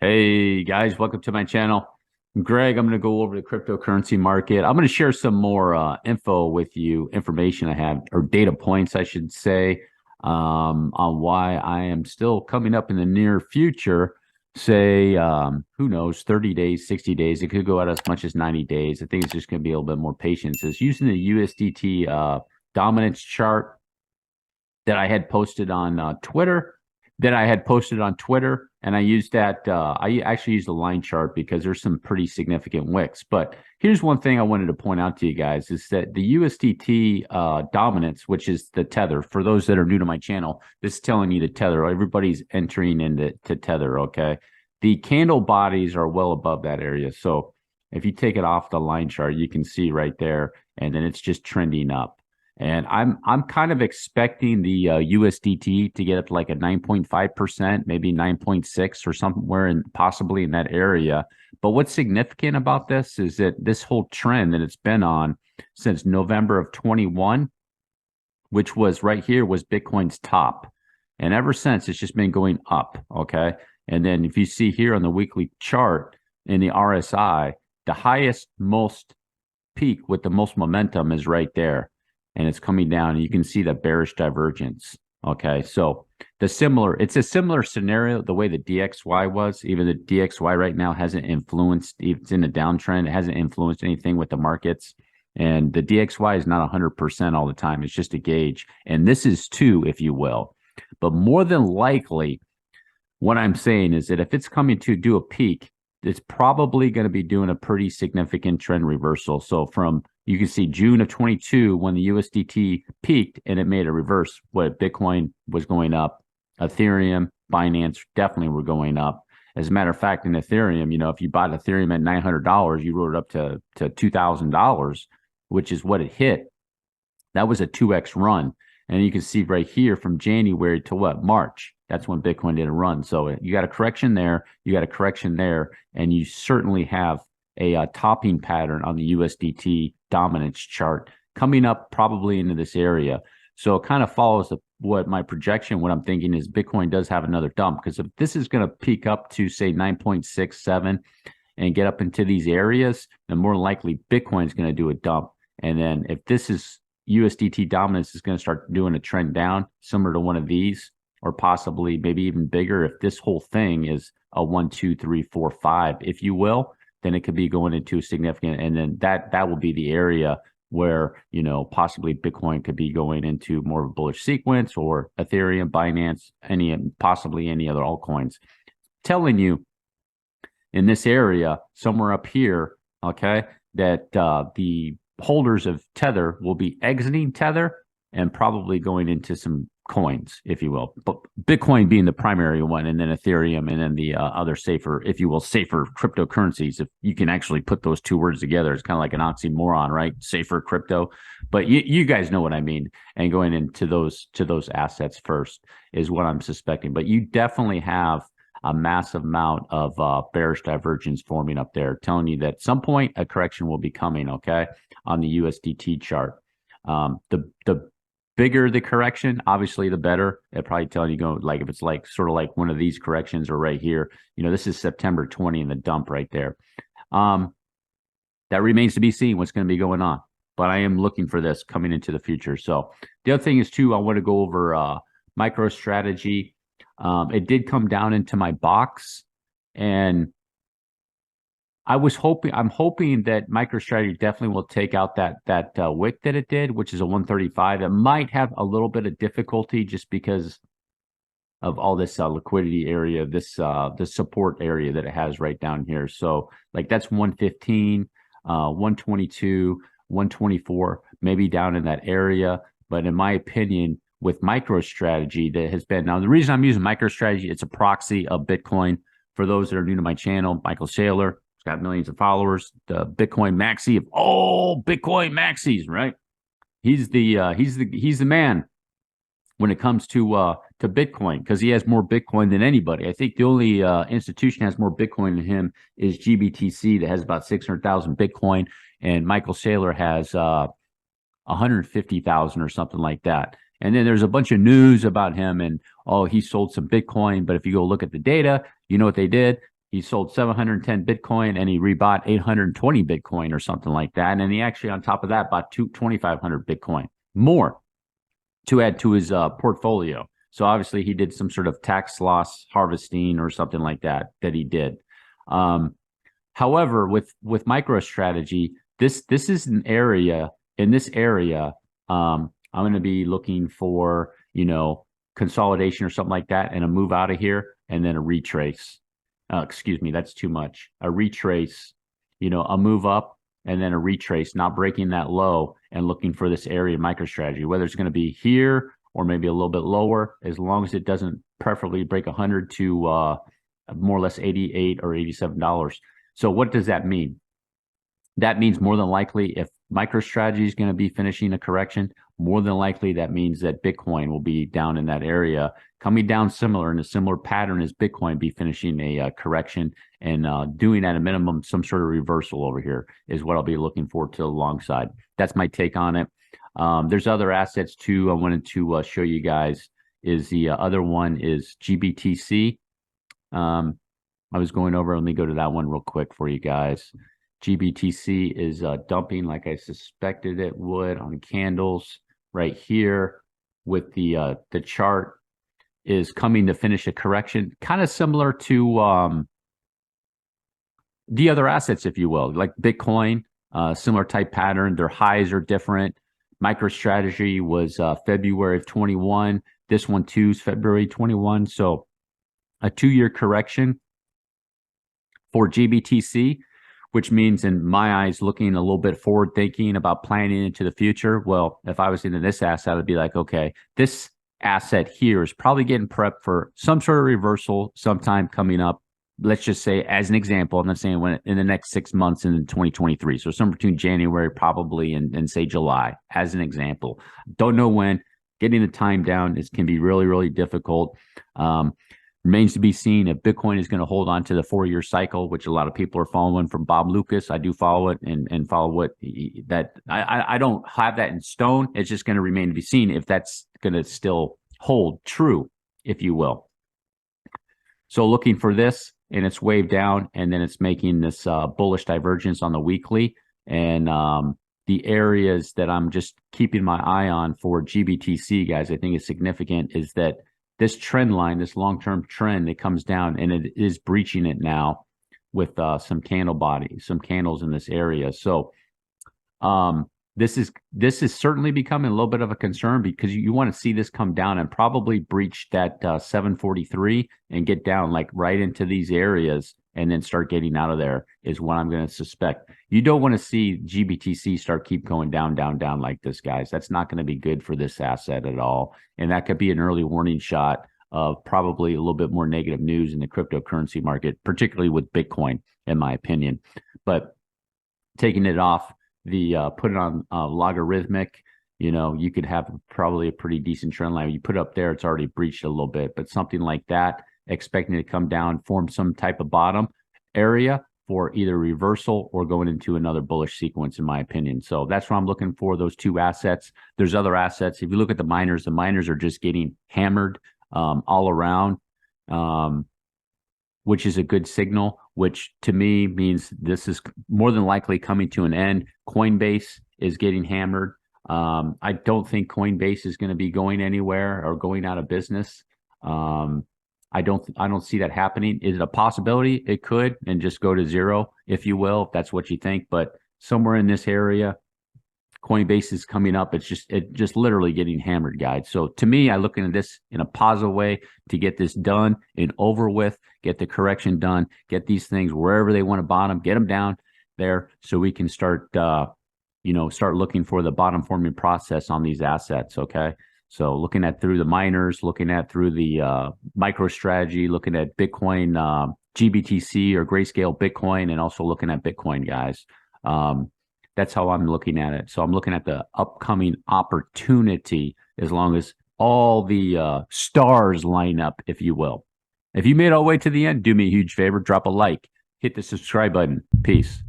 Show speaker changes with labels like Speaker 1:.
Speaker 1: Hey guys, welcome to my channel. I'm Greg. I'm going to go over the cryptocurrency market. I'm going to share some more info with you, information I have, or data points, I should say, on why I am still coming up in the near future. Say, who knows, 30 days, 60 days. It could go out as much as 90 days. I think it's just going to be a little bit more patience. It's using the USDT dominance chart that I had posted on Twitter. And I used that. I actually used the line chart because there's some pretty significant wicks. But here's one thing I wanted to point out to you guys is that the USDT dominance, which is the tether, for those that are new to my channel, this is telling you the tether. Everybody's entering into tether, okay? The candle bodies are well above that area. So if you take it off the line chart, you can see right there, and then it's just trending up. And I'm kind of expecting the USDT to get up to like a 9.5%, maybe 9.6 or somewhere in possibly in that area. But what's significant about this is that this whole trend that it's been on since November of 21, which was right here, was Bitcoin's top. And ever since, it's just been going up, okay? And then if you see here on the weekly chart in the RSI, the highest, most peak with the most momentum is right there. And it's coming down, and you can see that bearish divergence. Okay, so it's a similar scenario the way the DXY was. Even the DXY right now hasn't influenced, it's in a downtrend, it hasn't influenced anything with the markets. And the DXY is not 100% all the time, it's just a gauge. And this is too, if you will. But more than likely, what I'm saying is that if it's coming to do a peak, it's probably going to be doing a pretty significant trend reversal. So from, you can see June of 22 when the USDT peaked and it made a reverse, what Bitcoin was going up, Ethereum, Binance definitely were going up. As a matter of fact, in Ethereum, if you bought Ethereum at $900, you wrote it up to $2,000, which is what it hit. That was a 2x run. And you can see right here from January to what? March. That's when Bitcoin did a run. So you got a correction there, you got a correction there, and you certainly have a topping pattern on the USDT dominance chart coming up probably into this area. So it kind of follows what my projection, what I'm thinking is Bitcoin does have another dump, because if this is going to peak up to say 9.67 and get up into these areas, then more likely Bitcoin is going to do a dump. And then if this is USDT dominance is going to start doing a trend down similar to one of these, or possibly maybe even bigger. If this whole thing is a 1, 2, 3, 4, 5, if you will, then it could be going into a significant, and then that will be the area where, possibly Bitcoin could be going into more of a bullish sequence, or Ethereum, Binance, possibly any other altcoins. Telling you in this area, somewhere up here, okay, that the holders of Tether will be exiting Tether and probably going into some coins, if you will, but Bitcoin being the primary one, and then Ethereum, and then the other safer, if you will, safer cryptocurrencies. If you can actually put those two words together, it's kind of like an oxymoron, right? Safer crypto, but you guys know what I mean. And going into those assets first is what I'm suspecting. But you definitely have a massive amount of bearish divergence forming up there, telling you that at some point a correction will be coming. Okay, on the USDT chart, the bigger the correction, obviously the better. It probably telling you like if it's like sort of like one of these corrections, or right here, this is September 20 and the dump right there. That remains to be seen what's going to be going on, but I am looking for this coming into the future. So the other thing is too, I want to go over MicroStrategy. It did come down into my box, and I'm hoping that MicroStrategy definitely will take out that wick that it did, which is a 135. It might have a little bit of difficulty just because of all this liquidity area, this support area that it has right down here. So like that's 115, 122, 124, maybe down in that area. But in my opinion, with MicroStrategy, that has been, now the reason I'm using MicroStrategy, it's a proxy of Bitcoin. For those that are new to my channel, Michael Saylor, got millions of followers, the Bitcoin maxi of all Bitcoin maxis, right? He's the man when it comes to Bitcoin, because he has more Bitcoin than anybody. I think the only institution has more Bitcoin than him is GBTC, that has about 600,000 Bitcoin, and Michael Saylor has 150,000 or something like that. And then there's a bunch of news about him, and he sold some Bitcoin. But if you go look at the data, you know what they did? He sold 710 Bitcoin and he rebought 820 Bitcoin or something like that. And then he actually, on top of that, bought 2,500 Bitcoin more to add to his portfolio. So obviously he did some sort of tax loss harvesting or something like that he did. However, with MicroStrategy, this is an area. In this area, I'm going to be looking for, consolidation or something like that, and a move out of here, and then a retrace. Excuse me, that's too much. A retrace, a move up, and then a retrace, not breaking that low, and looking for this area of MicroStrategy, whether it's going to be here or maybe a little bit lower, as long as it doesn't preferably break 100 to more or less $88 or $87. So what does that mean? That means more than likely, if MicroStrategy is going to be finishing a correction, more than likely that means that Bitcoin will be down in that area, coming down similar in a similar pattern as Bitcoin, be finishing a correction and doing at a minimum some sort of reversal over here is what I'll be looking for to the long side. That's my take on it. There's other assets too I wanted to show you guys. Is the other one is GBTC. I was going over, let me go to that one real quick for you guys. GBTC is dumping like I suspected it would on candles right here, with the chart is coming to finish a correction, kind of similar to the other assets, if you will, like Bitcoin, similar type pattern. Their highs are different. MicroStrategy was February of 21. This one too is February 21. So a 2-year correction for GBTC, which means in my eyes, looking a little bit forward thinking about planning into the future. Well, if I was into this asset, I'd be like, okay, this asset here is probably getting prepped for some sort of reversal sometime coming up. Let's just say, as an example, I'm not saying when in the next 6 months in 2023. So somewhere between January probably and say July, as an example. Don't know when. Getting the time down can be really, really difficult. Remains to be seen if Bitcoin is going to hold on to the 4-year cycle, which a lot of people are following from Bob Lucas. I do follow it and follow what that I don't have that in stone. It's just going to remain to be seen if that's going to still hold true, if you will. So looking for this, and it's wave down, and then it's making this bullish divergence on the weekly. And the areas that I'm just keeping my eye on for GBTC, guys, I think is significant, is that this trend line, this long-term trend, it comes down and it is breaching it now with some candle body, some candles in this area. So this is certainly becoming a little bit of a concern, because you want to see this come down and probably breach that 743 and get down like right into these areas and then start getting out of there is what I'm going to suspect. You don't want to see GBTC keep going down, down, down like this, guys. That's not going to be good for this asset at all. And that could be an early warning shot of probably a little bit more negative news in the cryptocurrency market, particularly with Bitcoin, in my opinion. But taking it off put it on logarithmic, you could have probably a pretty decent trend line. You put it up there, it's already breached a little bit, but something like that, expecting it to come down, form some type of bottom area for either reversal or going into another bullish sequence, in my opinion. So that's what I'm looking for, those two assets. There's other assets. If you look at the miners are just getting hammered all around, which is a good signal, which to me means this is more than likely coming to an end. Coinbase is getting hammered. I don't think Coinbase is going to be going anywhere or going out of business. I don't see that happening. Is it a possibility? It could, and just go to zero, if you will, if that's what you think. But somewhere in this area, Coinbase is coming up. It's just literally getting hammered, guys. So to me, I look into this in a positive way to get this done and over with, get the correction done, get these things wherever they want to bottom, get them down there so we can start looking for the bottom forming process on these assets. Okay. So looking at through the miners, looking at through the MicroStrategy, looking at Bitcoin, GBTC or Grayscale Bitcoin, and also looking at Bitcoin, guys. That's how I'm looking at it. So I'm looking at the upcoming opportunity as long as all the stars line up, if you will. If you made it all the way to the end, do me a huge favor, drop a like, hit the subscribe button. Peace.